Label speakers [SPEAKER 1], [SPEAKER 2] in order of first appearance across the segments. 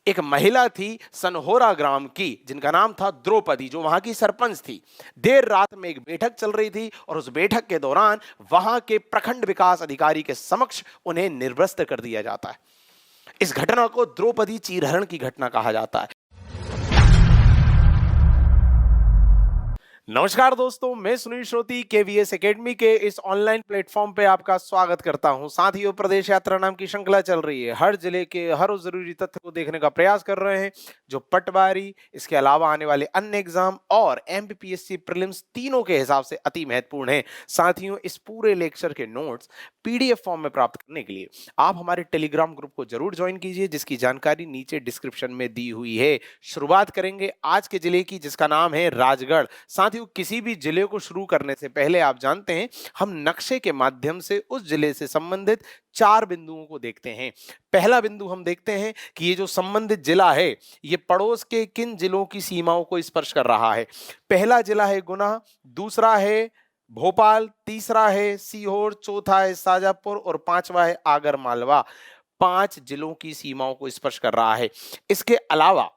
[SPEAKER 1] एक महिला थी सनहोरा ग्राम की, जिनका नाम था द्रौपदी, जो वहां की सरपंच थी। देर रात में एक बैठक चल रही थी और उस बैठक के दौरान वहां के प्रखंड विकास अधिकारी के समक्ष उन्हें निर्वस्त्र कर दिया जाता है। इस घटना को द्रौपदी चीरहरण की घटना कहा जाता है। नमस्कार दोस्तों, मैं सुनील श्रोती केवीएस एकेडमी के इस ऑनलाइन प्लेटफॉर्म पे आपका स्वागत करता हूं। साथियों, प्रदेश यात्रा नाम की श्रृंखला चल रही है। हर जिले के हर उस जरूरी तथ्य को देखने का प्रयास कर रहे हैं जो पटवारी, इसके अलावा आने वाले अन्य एग्जाम और एमपीपीएससी प्रीलिम्स तीनों के हिसाब से अति महत्वपूर्ण है। साथियों, इस पूरे लेक्चर के नोट्स पीडीएफ फॉर्म में प्राप्त करने के लिए आप हमारे टेलीग्राम ग्रुप को जरूर ज्वाइन कीजिए, जिसकी जानकारी नीचे डिस्क्रिप्शन में दी हुई है। शुरुआत करेंगे आज के जिले की, जिसका नाम है राजगढ़। साथियों, किसी भी जिले को शुरू करने से पहले आप जानते हैं हम नक्शे के माध्यम से उस जिले से संबंधित 4 बिंदुओं को देखते हैं। पहला बिंदु हम देखते हैं कि ये जो संबंधित जिला है ये पड़ोस के किन जिलों की सीमाओं को स्पर्श कर रहा है। पहला जिला है गुना, दूसरा है भोपाल, तीसरा है सीहोर, चौथा है शाजापुर और पांचवा है आगर मालवा। 5 जिलों की सीमाओं को स्पर्श कर रहा है। इसके अलावा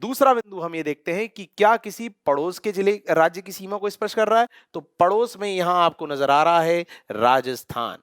[SPEAKER 1] दूसरा बिंदु हम ये देखते हैं कि क्या किसी पड़ोस के जिले राज्य की सीमा को स्पर्श कर रहा है। तो पड़ोस में यहां आपको नजर आ रहा है राजस्थान,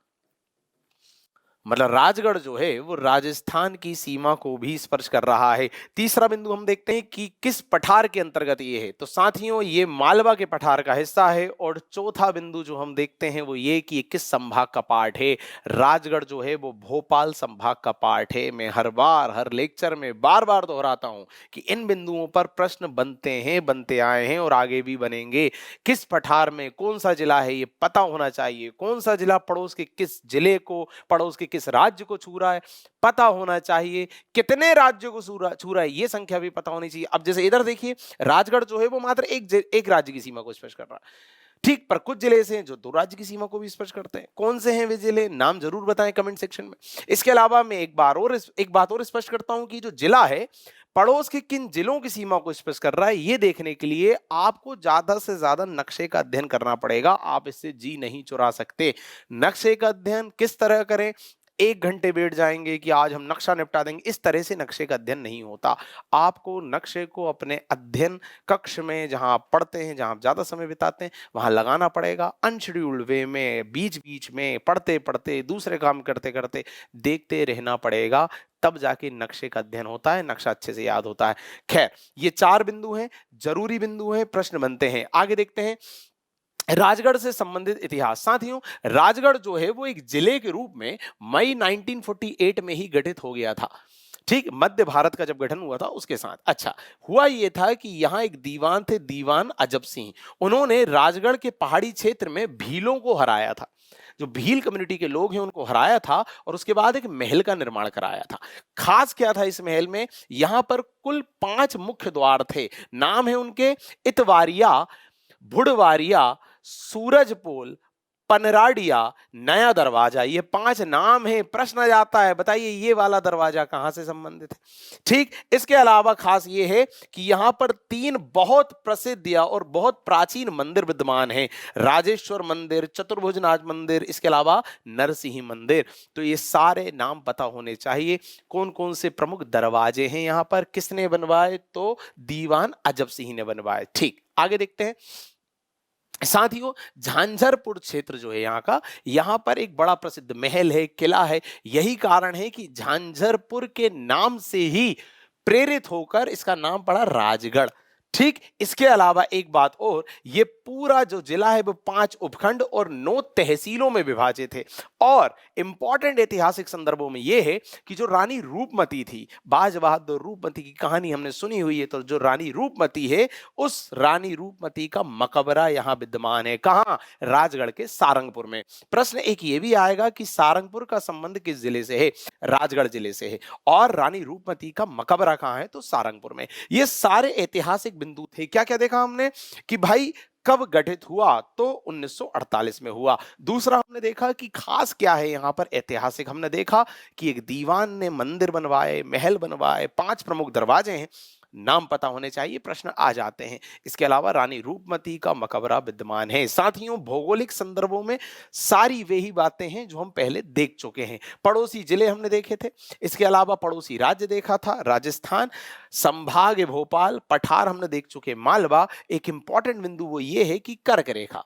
[SPEAKER 1] मतलब राजगढ़ जो है वो राजस्थान की सीमा को भी स्पर्श कर रहा है। तीसरा बिंदु हम देखते हैं कि किस पठार के अंतर्गत ये है। तो साथियों, ये मालवा के पठार का हिस्सा है। और चौथा बिंदु जो हम देखते हैं वो ये कि ये किस संभाग का पार्ट है। राजगढ़ जो है वो भोपाल संभाग का पार्ट है। मैं हर बार हर लेक्चर में बार बार दोहराता हूं कि इन बिंदुओं पर प्रश्न बनते हैं, बनते आए हैं और आगे भी बनेंगे। किस पठार में कौन सा जिला है ये पता होना चाहिए। कौन सा जिला पड़ोस के किस जिले को, पड़ोस के किस राज्य को छू रहा है पता होना चाहिए। कितने राज्यों को छू रहा है ये संख्या भी पता होनी चाहिए। अब जैसे इधर देखिए, राजगढ़ जो है वो मात्र एक राज्य की सीमा को स्पर्श कर रहा है, ठीक, पर कुछ जिले ऐसे हैं जो 2 राज्य की सीमा को भी स्पर्श करते हैं। कौन से हैं वे जिले, नाम जरूर बताएं कमेंट सेक्शन में। इसके अलावा मैं एक बात और स्पष्ट करता हूं कि जो जिला है पड़ोस के किन जिलों की सीमा को स्पर्श कर रहा है ये देखने के लिए आपको ज्यादा से ज्यादा नक्शे का अध्ययन करना पड़ेगा। आप इससे जी नहीं चुरा सकते। नक्शे का अध्ययन किस तरह करें, 1 घंटे बैठ जाएंगे कि आज हम नक्शा निपटा देंगे, इस तरह से नक्शे का अध्ययन नहीं होता। आपको नक्शे को अपने अध्ययन कक्ष में, जहां आप पढ़ते हैं, जहां आप ज्यादा समय बिताते हैं, वहां लगाना पड़ेगा। अनशेड्यूल्ड वे में, बीच बीच में, पढ़ते पढ़ते, दूसरे काम करते करते देखते रहना पड़ेगा। तब जाके नक्शे का अध्ययन होता है, नक्शा अच्छे से याद होता है। खैर, ये 4 बिंदु हैं, जरूरी बिंदु हैं, प्रश्न बनते हैं। आगे देखते हैं राजगढ़ से संबंधित इतिहास। साथियों, राजगढ़ जो है वो एक जिले के रूप में मई 1948 में ही गठित हो गया था। ठीक, मध्य भारत का जब गठन हुआ था उसके साथ। अच्छा, हुआ ये था कि यहाँ एक दीवान थे, दीवान अजब सिंह। उन्होंने राजगढ़ के पहाड़ी क्षेत्र में भीलों को हराया था। जो भील कम्युनिटी के लोग हैं उनको हराया था और उसके बाद एक महल का निर्माण कराया था। खास क्या था इस महल में, यहां पर कुल 5 मुख्य द्वार थे। नाम है उनके इतवारिया, भुड़वारिया, सूरजपोल, पनराडिया, नया दरवाजा। ये 5 नाम है। प्रश्न आ जाता है, बताइए ये वाला दरवाजा कहां से संबंधित है। ठीक, इसके अलावा खास ये है कि यहां पर 3 बहुत प्रसिद्ध और बहुत प्राचीन मंदिर विद्यमान हैं। राजेश्वर मंदिर, चतुर्भुजनाथ मंदिर, इसके अलावा नरसिंह मंदिर। तो ये सारे नाम पता होने चाहिए। कौन कौन से प्रमुख दरवाजे हैं यहां पर, किसने बनवाए, तो दीवान अजब सिंह ने बनवाए। ठीक, आगे देखते हैं। साथियों, झांझरपुर क्षेत्र जो है यहाँ का, यहाँ पर एक बड़ा प्रसिद्ध महल है, किला है। यही कारण है कि झांझरपुर के नाम से ही प्रेरित होकर इसका नाम पड़ा राजगढ़। ठीक, इसके अलावा एक बात और, ये पूरा जो जिला है वो 5 उपखंड और 9 तहसीलों में विभाजित है। और इंपॉर्टेंट ऐतिहासिक संदर्भों में यह है कि जो रानी रूपमती थी, बाज बहादुर रूपमती की कहानी हमने सुनी हुई है। तो जो रानी रूपमती है, उस रानी रूपमती का मकबरा यहां विद्यमान है। कहां, राजगढ़ के सारंगपुर में। प्रश्न एक ये भी आएगा कि सारंगपुर का संबंध किस जिले से है, राजगढ़ जिले से है। और रानी रूपमती का मकबरा कहां है, तो सारंगपुर में। ये सारे ऐतिहासिक बिंदु थे। क्या क्या देखा हमने कि भाई कब गठित हुआ, तो 1948 में हुआ। दूसरा हमने देखा कि खास क्या है यहां पर ऐतिहासिक। हमने देखा कि एक दीवान ने मंदिर बनवाए, महल बनवाए, 5 प्रमुख दरवाजे हैं। नाम पता होने चाहिए, प्रश्न आ जाते हैं। इसके अलावा रानी रूपमती का मकबरा विद्यमान है। साथियों, भौगोलिक संदर्भों में सारी वे ही बातें हैं जो हम पहले देख चुके हैं। पड़ोसी जिले हमने देखे थे, इसके अलावा पड़ोसी राज्य देखा था, राजस्थान, संभाग भोपाल, पठार हमने देख चुके, मालवा। एक इंपॉर्टेंट बिंदु वो ये है कि कर्क रेखा,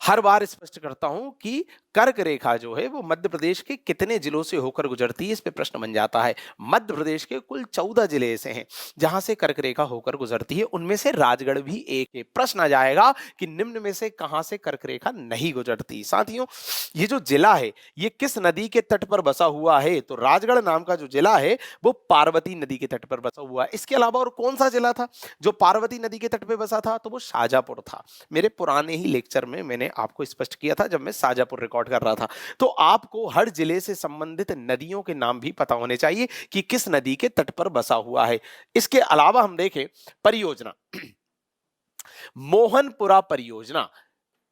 [SPEAKER 1] हर बार स्पष्ट करता हूं कि कर्क रेखा जो है वो मध्य प्रदेश के कितने जिलों से होकर गुजरती है, इस पे प्रश्न बन जाता है। मध्य प्रदेश के कुल 14 जिले ऐसे हैं जहां से कर्क रेखा होकर गुजरती है, उनमें से राजगढ़ भी एक है। प्रश्न आ जाएगा कि निम्न में से कहां से कर्क रेखा नहीं गुजरती। साथियों, ये जो जिला है ये किस नदी के तट पर बसा हुआ है? तो राजगढ़ नाम का जो जिला है वो पार्वती नदी के तट पर बसा हुआ है। इसके अलावा और कौन सा जिला था जो पार्वती नदी के तट पर बसा था? तो वो शाजापुर था। मेरे पुराने ही लेक्चर में मैंने आपको स्पष्ट किया था जब मैं शाजापुर रिकॉर्ड कर रहा था। तो आपको हर जिले से संबंधित नदियों के नाम भी पता होने चाहिए कि किस नदी के तट पर बसा हुआ है। इसके अलावा हम देखें परियोजना, मोहनपुरा परियोजना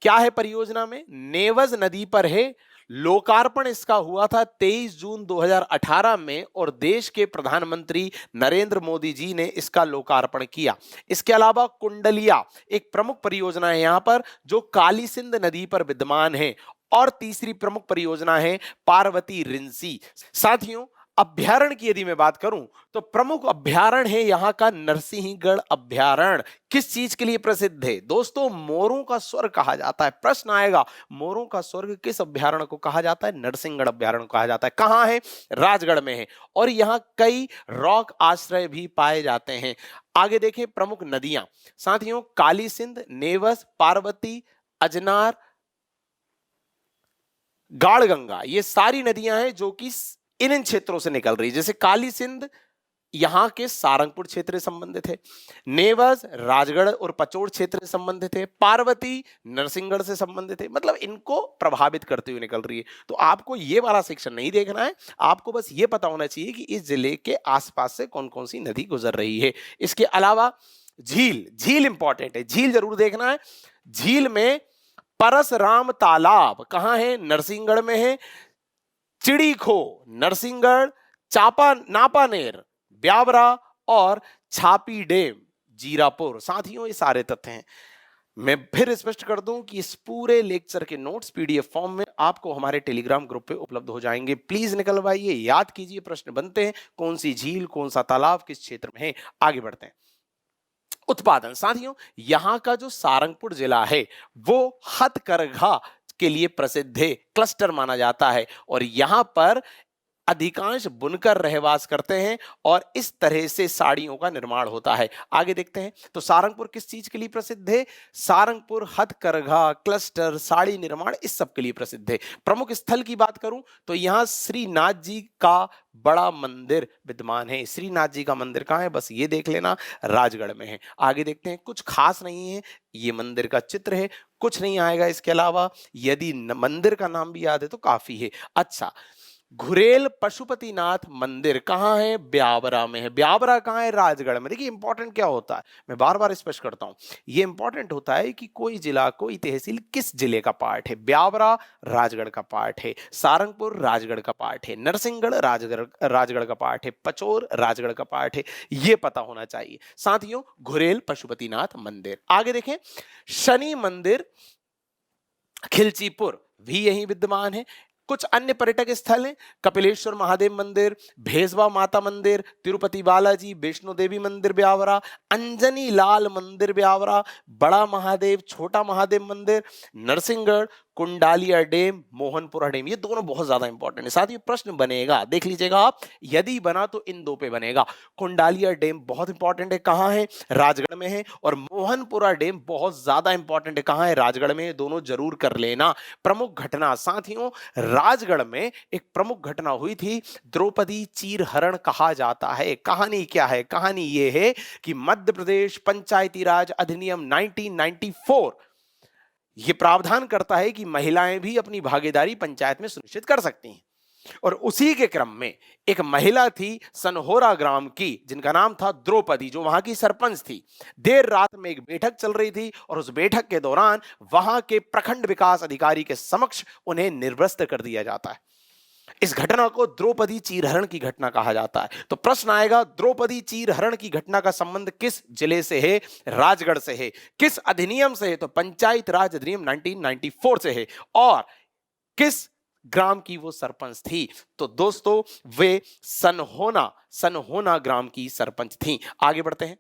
[SPEAKER 1] क्या है? परियोजना में नेवज नदी पर है। लोकार्पण इसका हुआ था 23 जून 2018 में और देश के प्रधानमंत्री नरेंद्र मोदी जी ने इसका लोकार्पण किया। इसके अलावा कुंडलिया एक प्रमुख परियोजना है यहां पर जो काली सिंध नदी पर विद्यमान है। और तीसरी प्रमुख परियोजना है पार्वती रिंसी। साथियों, अभ्यारण्य की यदि मैं बात करूं तो प्रमुख अभ्यारण्य है यहां का नरसिंहगढ़ अभ्यारण्य। किस चीज के लिए प्रसिद्ध है? दोस्तों, मोरों का स्वर्ग कहा जाता है। प्रश्न आएगा, मोरों का स्वर्ग किस अभ्यारण्य को कहा जाता है? नरसिंहगढ़ अभ्यारण्य कहा जाता है। कहां है? राजगढ़ में है। और यहां कई रॉक आश्रय भी पाए जाते हैं। आगे देखें प्रमुख नदियां। साथियों, काली सिंध, नेवस, पार्वती, अजनार, गाड़गंगा, ये सारी नदियां हैं जो कि इन क्षेत्रों से निकल रही है। जैसे काली सिंध यहां के सारंगपुर क्षेत्र से संबंधित है, नेवज राजगढ़ और पचोड़ क्षेत्र से संबंधित है, पार्वती नरसिंहगढ़ से संबंधित है। मतलब इनको प्रभावित करते हुए निकल रही है। तो आपको ये वाला सेक्शन नहीं देखना है, आपको बस ये पता होना चाहिए कि इस जिले के आसपास से कौन कौन सी नदी गुजर रही है। इसके अलावा झील, झील इंपॉर्टेंट है, झील जरूर देखना है। झील में परसराम तालाब कहां है? नरसिंहगढ़ में है। चिड़ीखो नरसिंहगढ़, चापा नापानेर ब्यावरा और छापी डेम जीरापुर। साथियों, ये सारे तथ्य हैं। मैं फिर स्पष्ट कर दूं कि इस पूरे लेक्चर के नोट्स पीडीएफ फॉर्म में आपको हमारे टेलीग्राम ग्रुप पे उपलब्ध हो जाएंगे। प्लीज निकलवाइए, याद कीजिए, प्रश्न बनते हैं कौन सी झील, कौन सा तालाब किस क्षेत्र में है। आगे बढ़ते हैं। उत्पादन। साथियों, यहां का जो सारंगपुर जिला है वो हथकरघा के लिए प्रसिद्ध है, क्लस्टर माना जाता है। और यहां पर अधिकांश बुनकर रहवास करते हैं और इस तरह से साड़ियों का निर्माण होता है। आगे देखते हैं। तो सारंगपुर किस चीज के लिए प्रसिद्ध है? सारंगपुर हथकरघा, क्लस्टर, साड़ी निर्माण, इस सब के लिए प्रसिद्ध है। प्रमुख स्थल की बात करूं तो यहां श्रीनाथ जी का बड़ा मंदिर विद्यमान है। श्रीनाथ जी का मंदिर कहां है? बस ये देख लेना, राजगढ़ में है। आगे देखते हैं। कुछ खास नहीं है, ये मंदिर का चित्र है, कुछ नहीं आएगा इसके अलावा। यदि मंदिर का नाम भी याद है तो काफी है। अच्छा, घुरेल पशुपतिनाथ मंदिर कहां है? ब्यावरा में है। ब्यावरा कहां है? राजगढ़ में। देखिए इंपॉर्टेंट क्या होता है, मैं बार बार स्पष्ट करता हूं, ये इंपॉर्टेंट होता है कि कोई जिला, कोई तहसील किस जिले का पार्ट है। ब्यावरा राजगढ़ का पार्ट है, सारंगपुर राजगढ़ का पार्ट है, नरसिंहगढ़ राजगढ़ का पार्ट है, पचोर राजगढ़ का पार्ट है। ये पता होना चाहिए। साथियों, घुरेल पशुपतिनाथ मंदिर। आगे देखें। शनि मंदिर खिलचीपुर भी यही विद्यमान है। कुछ अन्य पर्यटक स्थल हैं, कपिलेश्वर महादेव मंदिर, भेसवा माता मंदिर, तिरुपति बालाजी, वैष्णो देवी मंदिर ब्यावरा, अंजनी लाल मंदिर ब्यावरा, बड़ा महादेव, छोटा महादेव मंदिर, नरसिंहगढ़, कुंडालिया डैम, मोहनपुरा डैम। ये दोनों बहुत ज्यादा इंपॉर्टेंट है। साथ ही प्रश्न बनेगा, देख लीजिएगा आप, यदि बना तो इन दो पे बनेगा। कुंडालिया डैम बहुत इंपॉर्टेंट है, कहां है? राजगढ़ में है। और मोहनपुरा डैम बहुत ज्यादा इंपॉर्टेंट है, कहां है? राजगढ़ में है। दोनों जरूर कर लेना। प्रमुख घटना। साथियों, राजगढ़ में एक प्रमुख घटना हुई थी, द्रौपदी चीरहरण कहा जाता है। कहानी क्या है? कहानी यह है कि मध्य प्रदेश पंचायती राज अधिनियम 1994 ये प्रावधान करता है कि महिलाएं भी अपनी भागीदारी पंचायत में सुनिश्चित कर सकती हैं। और उसी के क्रम में एक महिला थी सनहोरा ग्राम की, जिनका नाम था द्रौपदी, जो वहां की सरपंच थी। देर रात में एक बैठक चल रही थी और उस बैठक के दौरान वहां के प्रखंड विकास अधिकारी के समक्ष उन्हें निर्वस्त्र कर दिया जाता है। इस घटना को द्रौपदी चीरहरण की घटना कहा जाता है। तो प्रश्न आएगा, द्रौपदी चीरहरण की घटना का संबंध किस जिले से है? राजगढ़ से है। किस अधिनियम से है? तो पंचायत राज अधिनियम 1994 से है। और किस ग्राम की वो सरपंच थी? तो दोस्तों वे सनहोना ग्राम की सरपंच थी। आगे बढ़ते हैं।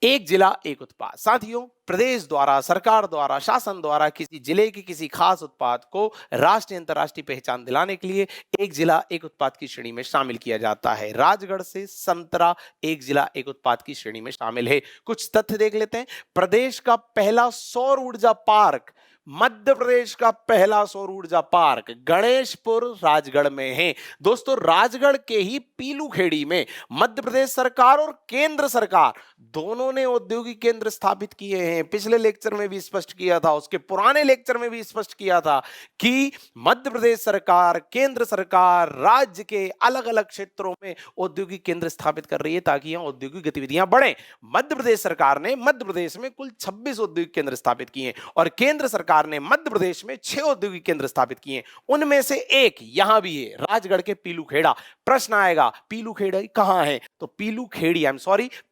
[SPEAKER 1] एक जिला एक उत्पाद। साथियों, प्रदेश द्वारा, सरकार द्वारा, शासन द्वारा किसी जिले के किसी खास उत्पाद को राष्ट्रीय अंतर्राष्ट्रीय पहचान दिलाने के लिए एक जिला एक उत्पाद की श्रेणी में शामिल किया जाता है। राजगढ़ से संतरा एक जिला एक उत्पाद की श्रेणी में शामिल है। कुछ तथ्य देख लेते हैं। प्रदेश का पहला सौर ऊर्जा पार्क, मध्य प्रदेश का पहला सौर ऊर्जा पार्क गणेशपुर राजगढ़ में है। दोस्तों, राजगढ़ के ही पीलूखेड़ी में मध्य प्रदेश सरकार और केंद्र सरकार दोनों ने औद्योगिक केंद्र स्थापित किए हैं। पिछले लेक्चर में भी स्पष्ट किया था, उसके पुराने लेक्चर में भी स्पष्ट किया था कि मध्य प्रदेश सरकार, केंद्र सरकार राज्य के अलग अलग क्षेत्रों में औद्योगिक केंद्र स्थापित कर रही है ताकि यहां औद्योगिक गतिविधियां बढ़े। मध्य प्रदेश सरकार ने मध्य प्रदेश में कुल 26 औद्योगिक केंद्र स्थापित किए और केंद्र सरकार ने मध्य प्रदेश में 6 औद्योगिक केंद्र स्थापित किए। उनमें से एक यहां भी है, राजगढ़ के पीलूखेड़ा। प्रश्न आएगा, पीलूखेड़ी कहां है? तो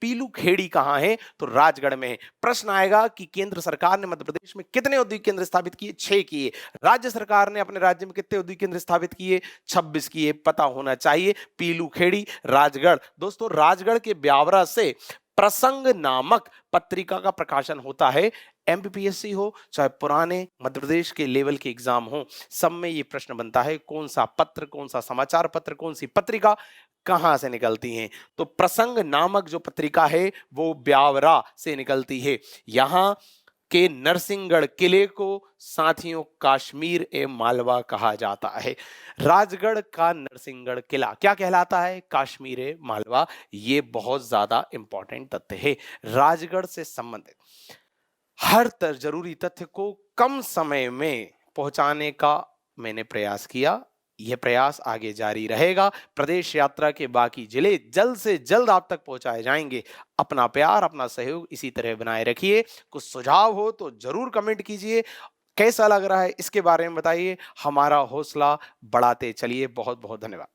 [SPEAKER 1] पीलूखेड़ी कहां है? तो राजगढ़ में है। प्रश्न आएगा कि केंद्र सरकार ने मध्य प्रदेश में कितने औद्योगिक केंद्र स्थापित किए? 6 किए। राज्य सरकार ने अपने राज्य में कितने औद्योगिक केंद्र स्थापित किए? 26 किए। पता होना चाहिए, पीलूखेड़ी, राजगढ़। दोस्तों, राजगढ़ के ब्यावरा से प्रसंग नामक पत्रिका का प्रकाशन होता है। एमपीपीएससी हो चाहे पुराने मध्य प्रदेश के लेवल के एग्जाम हो, सब में ये प्रश्न बनता है, कौन सा पत्र, कौन सा समाचार पत्र, कौन सी पत्रिका कहां से निकलती हैं? तो प्रसंग नामक जो पत्रिका है वो ब्यावरा से निकलती है। यहां के नरसिंहगढ़ किले को साथियों कश्मीर ए मालवा कहा जाता है। राजगढ़ का नरसिंहगढ़ किला क्या कहलाता है? कश्मीर ए मालवा। ये बहुत ज्यादा इंपॉर्टेंट तथ्य है। राजगढ़ से संबंधित हर जरूरी तथ्य को कम समय में पहुंचाने का मैंने प्रयास किया। यह प्रयास आगे जारी रहेगा। प्रदेश यात्रा के बाकी जिले जल्द से जल्द आप तक पहुंचाए जाएंगे। अपना प्यार, अपना सहयोग इसी तरह बनाए रखिए। कुछ सुझाव हो तो जरूर कमेंट कीजिए। कैसा लग रहा है इसके बारे में बताइए। हमारा हौसला बढ़ाते चलिए। बहुत बहुत धन्यवाद।